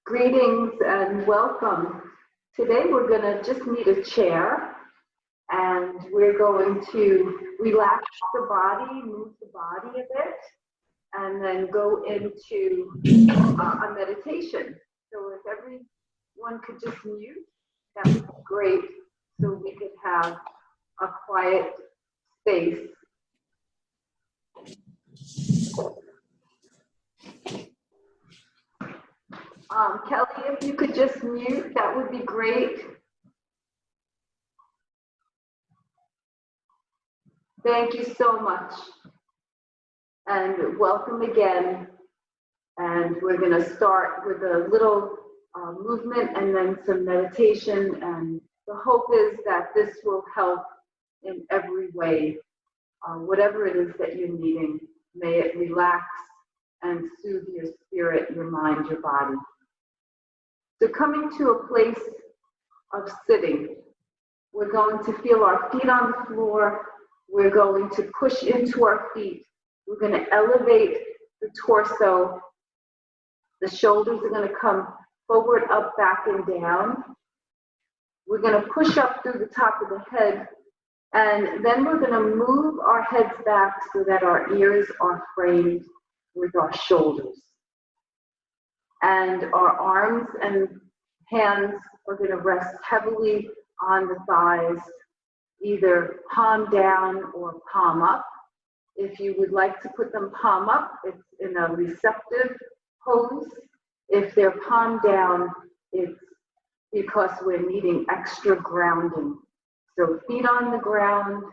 Greetings and welcome. Today we're going to just need a chair and we're going to relax the body, move the body a bit, and then go into a meditation. So if everyone could just mute, that would be great so we could have a quiet space. Kelly, if you could just mute, that would be great. Thank you so much. And welcome again. And we're going to start with a little movement and then some meditation. And the hope is that this will help in every way. Whatever it is that you're needing, may it relax and soothe your spirit, your mind, your body. So coming to a place of sitting, we're going to feel our feet on the floor. We're going to push into our feet. We're going to elevate the torso. The shoulders are going to come forward, up, back, and down. We're going to push up through the top of the head. And then we're going to move our heads back so that our ears are framed with our shoulders. And our arms and hands are going to rest heavily on the thighs, either palm down or palm up. If you would like to put them palm up, it's in a receptive pose. If they're palm down, it's because we're needing extra grounding. So feet on the ground,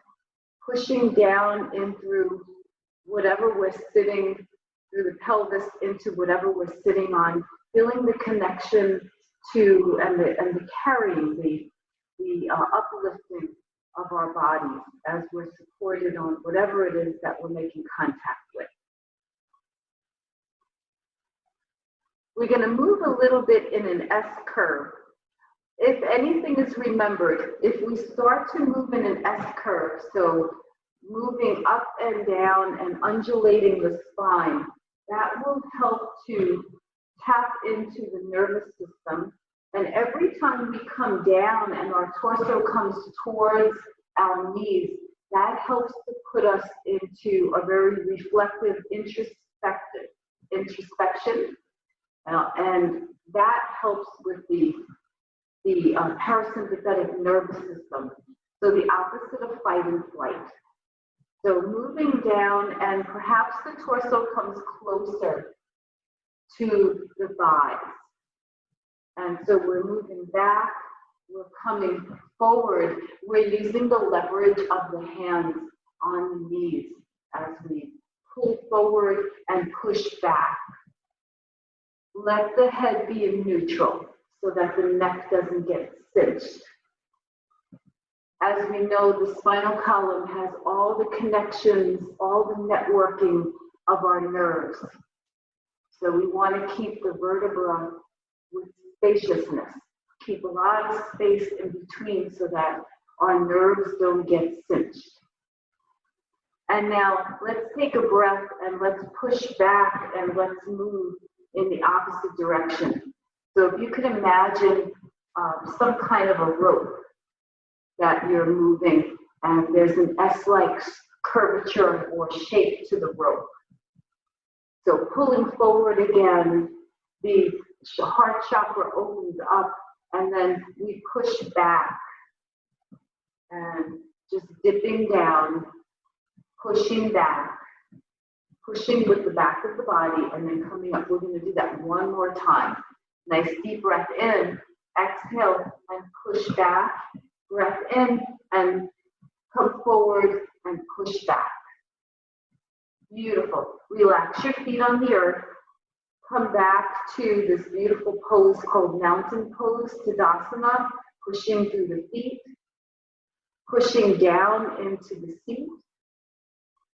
pushing down in through whatever we're sitting, through the pelvis into whatever we're sitting on, feeling the connection to and the carrying, the uplifting of our bodies as we're supported on whatever it is that we're making contact with. We're going to move a little bit in an S curve. If anything is remembered, if we start to move in an S curve, so moving up and down and undulating the spine, that will help to tap into the nervous system. And every time we come down and our torso comes towards our knees, that helps to put us into a very reflective introspection. And that helps with the parasympathetic nervous system. So the opposite of fight and flight. So moving down, and perhaps the torso comes closer to the thighs. And so we're moving back, we're coming forward, we're using the leverage of the hands on the knees as we pull forward and push back. Let the head be in neutral so that the neck doesn't get cinched. As we know, the spinal column has all the connections, all the networking of our nerves. So we want to keep the vertebra with spaciousness, keep a lot of space in between so that our nerves don't get cinched. And now let's take a breath and let's push back and let's move in the opposite direction. So if you could imagine some kind of a rope that you're moving, and there's an S-like curvature or shape to the rope. So pulling forward again, the heart chakra opens up, and then we push back, and just dipping down, pushing back, pushing with the back of the body, and then coming up. We're going to do that one more time. Nice deep breath in, exhale, and push back. Breath in and come forward and push back. Beautiful. Relax your feet on the earth. Come back to this beautiful pose called mountain pose, Tadasana, pushing through the feet, pushing down into the seat.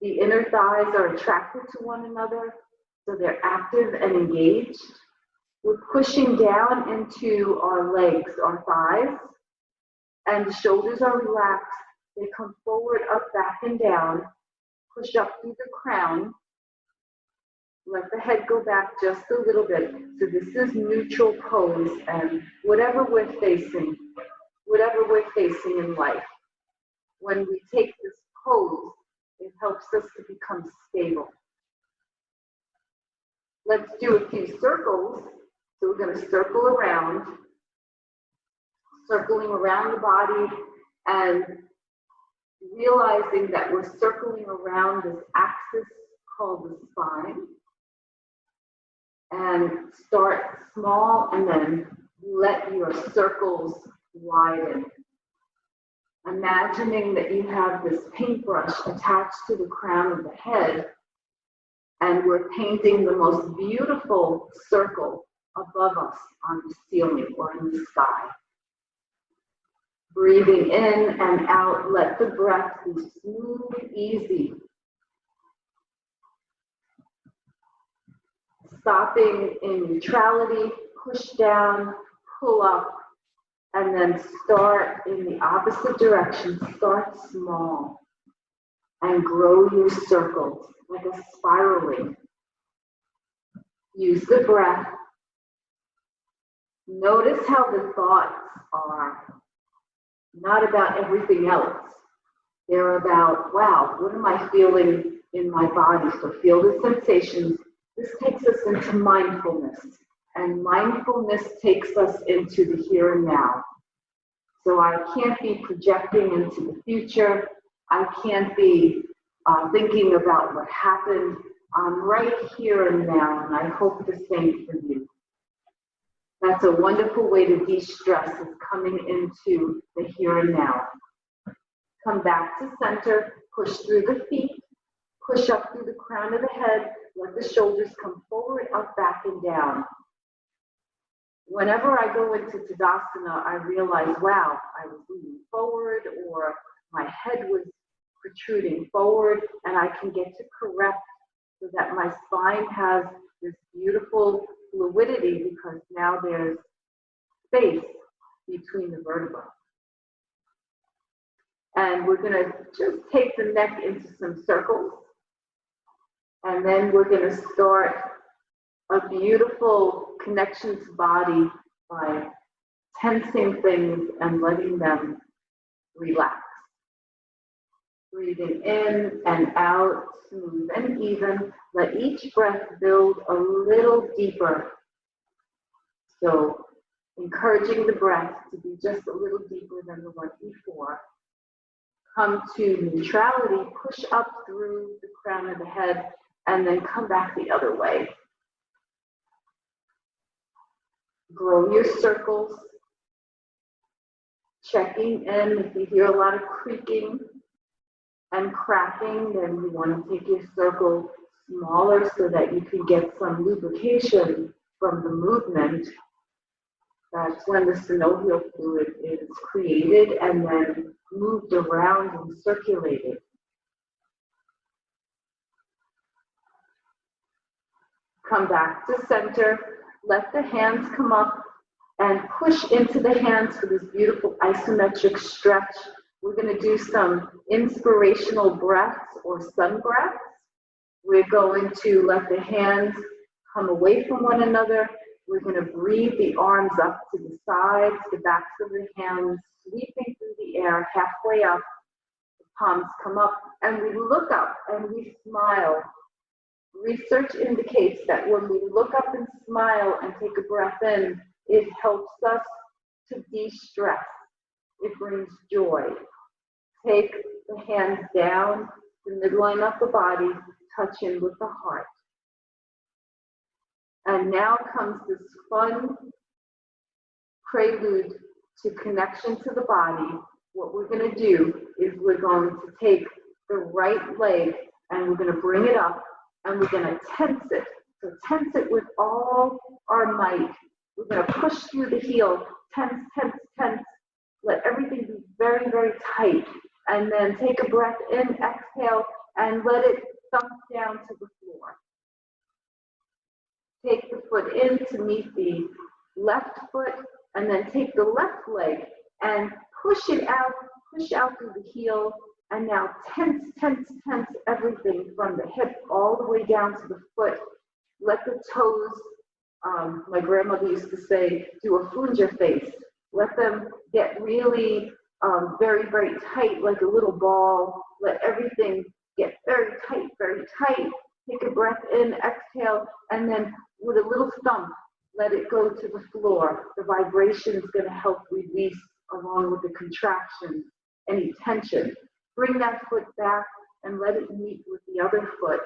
The inner thighs are attracted to one another, so they're active and engaged. We're pushing down into our legs, our thighs, and the shoulders are relaxed. They come forward, up, back, and down. Push up through the crown. Let the head go back just a little bit. So this is neutral pose, and whatever we're facing in life, when we take this pose, it helps us to become stable. Let's do a few circles. So we're going to circle around, circling around the body, and realizing that we're circling around this axis called the spine. And start small and then let your circles widen. Imagining that you have this paintbrush attached to the crown of the head, and we're painting the most beautiful circle above us on the ceiling or in the sky. Breathing in and out, let the breath be smooth, easy. Stopping in neutrality, push down, pull up, and then start in the opposite direction. Start small and grow your circles like a spiraling. Use the breath. Notice how the thoughts are not about everything else. They're about, wow, what am I feeling in my body? So feel the sensations. This takes us into mindfulness, and mindfulness takes us into the here and now. So I can't be projecting into the future. I can't be thinking about what happened. I'm right here and now, and I hope the same for you. That's a wonderful way to de-stress, is coming into the here and now. Come back to center, push through the feet, push up through the crown of the head, let the shoulders come forward, up, back, and down. Whenever I go into Tadasana, I realize, wow, I was leaning forward, or my head was protruding forward, and I can get to correct so that my spine has this beautiful fluidity, because now there's space between the vertebrae. And we're going to just take the neck into some circles. And then we're going to start a beautiful connection to body by tensing things and letting them relax. Breathing in and out, smooth and even. Let each breath build a little deeper. So encouraging the breath to be just a little deeper than the one before. Come to neutrality, push up through the crown of the head, and then come back the other way. Grow your circles. Checking in. If you hear a lot of creaking and cracking, then you want to take your circle smaller so that you can get some lubrication from the movement. That's when the synovial fluid is created and then moved around and circulated. Come back to center. Let the hands come up and push into the hands for this beautiful isometric stretch. We're going to do some inspirational breaths or sun breaths. We're going to let the hands come away from one another. We're going to breathe the arms up to the sides, the backs of the hands sweeping through the air, halfway up. The palms come up, and we look up and we smile. Research indicates that when we look up and smile and take a breath in, it helps us to de-stress. It brings joy. Take the hands down, the midline of the body, touch in with the heart. And now comes this fun prelude to connection to the body. What we're going to do is we're going to take the right leg and we're going to bring it up and we're going to tense it. So tense it with all our might. We're going to push through the heel, tense, tense, tense. Let everything be very, very tight. And then take a breath in, exhale, and let it thump down to the floor. Take the foot in to meet the left foot, and then take the left leg and push it out, push out through the heel, and now tense, tense, tense everything from the hip all the way down to the foot. Let the toes, my grandmother used to say, do a flunger face. Let them get really very, very tight, like a little ball. Let everything get very tight, very tight. Take a breath in, exhale, and then with a little thump, let it go to the floor. The vibration is going to help release along with the contraction, any tension. Bring that foot back and let it meet with the other foot.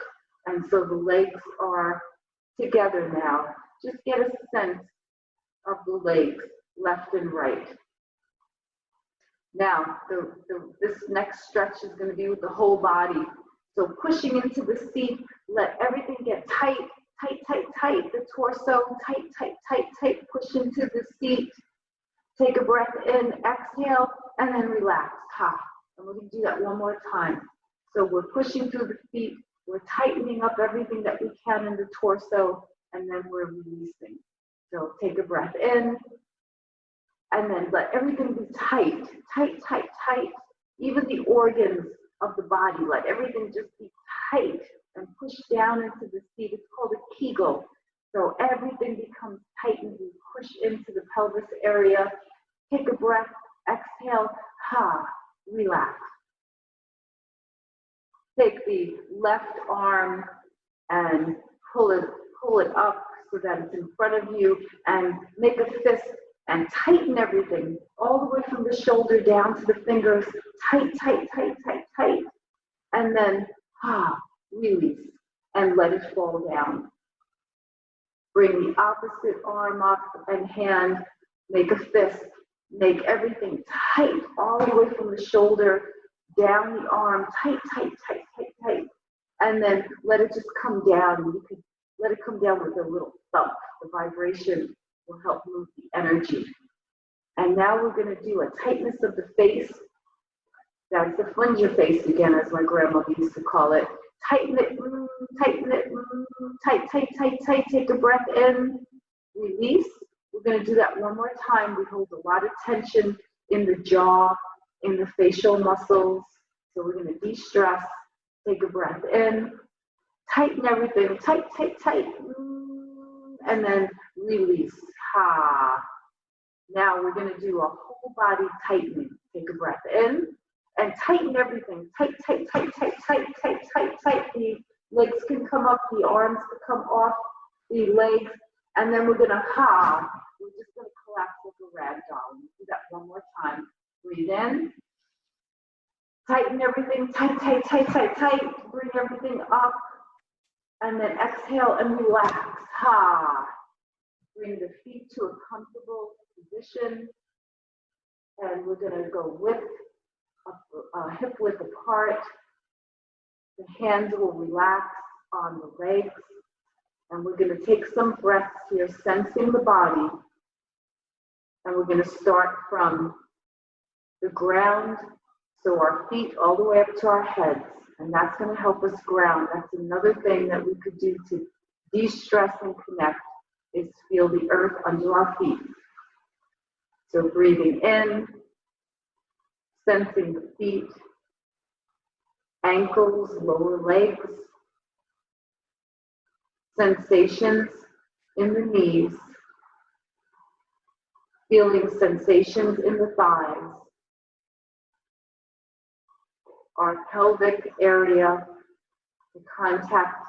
And so the legs are together now. Just get a sense of the legs, left and right. Now, this next stretch is going to be with the whole body. So pushing into the seat, let everything get tight, tight, tight, tight. The torso, tight, tight, tight, tight. Push into the seat. Take a breath in, exhale, and then relax. Ha. And we're going to do that one more time. So we're pushing through the feet. We're tightening up everything that we can in the torso, and then we're releasing. So take a breath in, and then let everything be tight, tight, tight, tight. Even the organs of the body, let everything just be tight and push down into the seat. It's called a Kegel. So everything becomes tight and we push into the pelvis area. Take a breath, exhale, ha, relax. Take the left arm and pull it up so that it's in front of you, and make a fist and tighten everything all the way from the shoulder down to the fingers. Tight, tight, tight, tight, tight. And then, release and let it fall down. Bring the opposite arm up and hand, make a fist, make everything tight all the way from the shoulder down the arm, tight, tight, tight, tight, tight. And then let it just come down. You can let it come down with a little thump. The vibration will help move the energy. And now we're going to do a tightness of the face. That's the flunger face again, as my grandmother used to call it. Tighten it, tighten it, tight, tight, tight, tight. Take a breath in, release. We're going to do that one more time. We hold a lot of tension in the jaw, in the facial muscles. So we're going to de-stress. Take a breath in, tighten everything, tight, tight, tight. And then release. Ha. Now we're going to do a whole body tightening. Take a breath in and tighten everything. Tight, tight, tight, tight, tight, tight, tight, tight. The legs can come up, the arms can come off the legs. And then we're going to we're just going to collapse like a rag doll. We'll do that one more time. Breathe in. Tighten everything. Tight, tight, tight, tight, tight. Bring everything up. And then exhale and relax. Bring the feet to a comfortable position. And we're going to go hip width apart. The hands will relax on the legs. And we're going to take some breaths here, sensing the body. And we're going to start from the ground, so our feet all the way up to our heads. And that's going to help us ground. That's another thing that we could do to de-stress and connect, is feel the earth under our feet. So breathing in, sensing the feet, ankles, lower legs, sensations in the knees, feeling sensations in the thighs, our pelvic area, to contact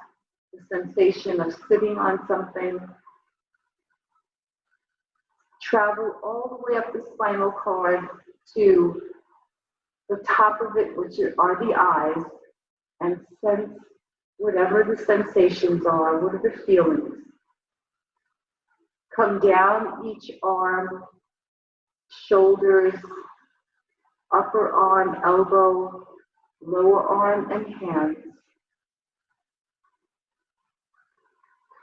the sensation of sitting on something. Travel all the way up the spinal cord to the top of it, which are the eyes, and sense whatever the sensations are, what are the feelings. Come down each arm, shoulders, upper arm, elbow, lower arm, and hands.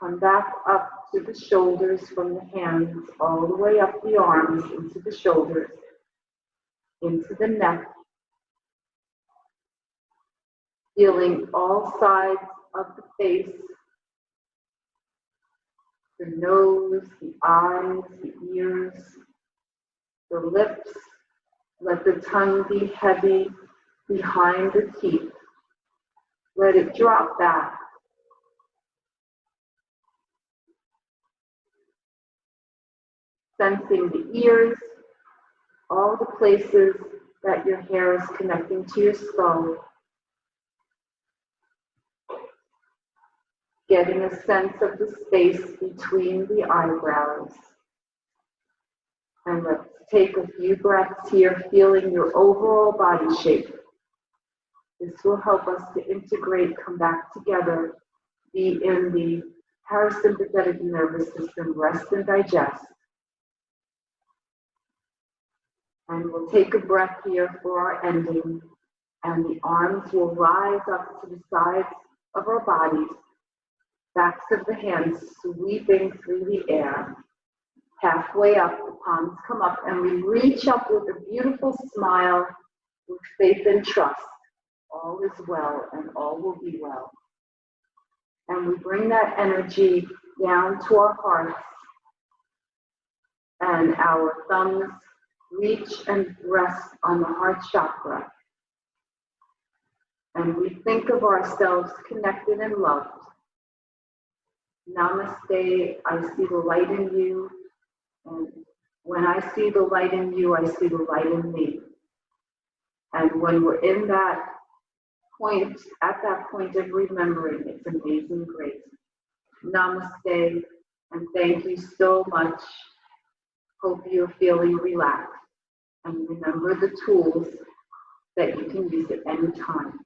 Come back up to the shoulders from the hands, all the way up the arms, into the shoulders, into the neck. Feeling all sides of the face, the nose, the eyes, the ears, the lips. Let the tongue be heavy behind the teeth. Let it drop back. sensing the ears, all the places that your hair is connecting to your skull, getting a sense of the space between the eyebrows. And let's take a few breaths here, feeling your overall body shape. This will help us to integrate, come back together, be in the parasympathetic nervous system, rest and digest. And we'll take a breath here for our ending, and the arms will rise up to the sides of our bodies, backs of the hands sweeping through the air. Halfway up, the palms come up, and we reach up with a beautiful smile, with faith and trust. All is well, and all will be well. And we bring that energy down to our hearts, and our thumbs reach and rest on the heart chakra. And we think of ourselves connected and loved. Namaste, I see the light in you. And when I see the light in you, I see the light in me. And when we're in that point, at that point of remembering, it's amazing grace. Namaste, and thank you so much. Hope you're feeling relaxed. And remember the tools that you can use at any time.